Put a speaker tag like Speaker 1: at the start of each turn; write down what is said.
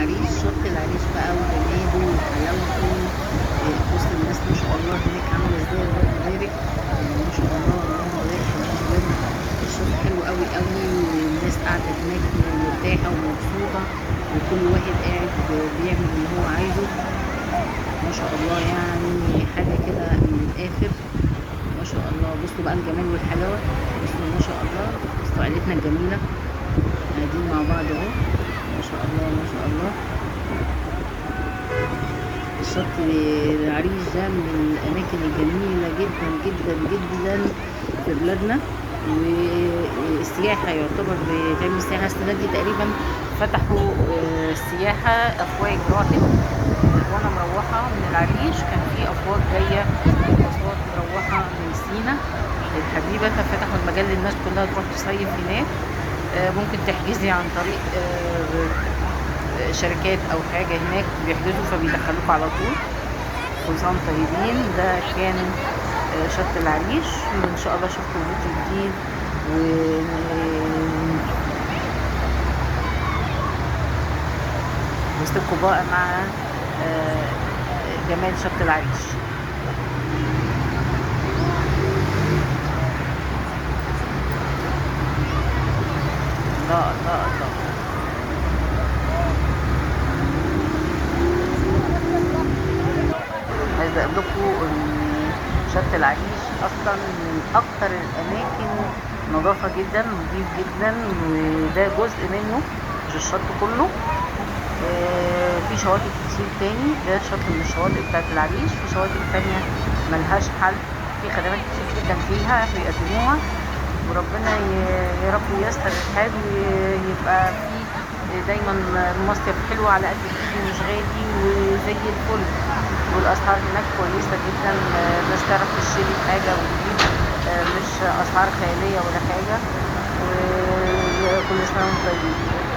Speaker 1: العريش، شط العريش بقى وجماله وحلاوته. بص الناس ما شاء الله هناك عاملة ازاي، اللهم بارك. ما شاء الله اللهم بارك اللهم بارك. الشط حلو قوي قوي، والناس قاعدة هناك مرتاحة ومبسوطة، وكل واحد قاعد بيعمل اللي هو عايزه. ما شاء الله يعني حاجة كده من الآخر. ما شاء الله بصوا بقى الجمال والحلاوة. بصوا ما شاء الله، بصوا عيلتنا الجميلة قاعدين مع بعض اهو. ما شاء الله ما شاء الله. الشط العريش ده من الأماكن الجميلة جدا جدا جدا في بلادنا. والسياحة يعتبر بتعمل سياحة السنة دي تقريبا. فتحوا السياحة أفواج راحت. وأنا مروحة من العريش كان في أفواج جاية أصوات مروحة من سينا الحبيبة، ففتحوا المجال للناس كلها تروح تصيف هناك. ممكن تحجزي عن طريق شركات او حاجه هناك بيحجزوا فبيدخلوك على طول. كل سنه وانتم طيبين. ده كان شط العريش، وان شاء الله اشوفكم فيديو جديد وسيبكم بقى مع جمال شط العريش. الله الله الله. عايزه اقول لكم ان شط العريش اصلا من اكتر الاماكن نظافه جدا، نظيف جدا، وده جزء منه مش الشط كله. في شواطئ كتير تاني، ده شط من الشواطئ بتاعت العريش. في شواطئ تانية ملهاش حل، في خدمات كتير جدا فيها بيقدموها، وربنا يا رب ييسر الحال ويبقى في دايما المصيف حلو على قد الايد ومش غالي وزي الفل. والاسعار هناك كويسه جدا، الناس تعرف تشتري حاجه وتجيب، مش اسعار خياليه ولا حاجه. وكل سنه وانتم طيبين.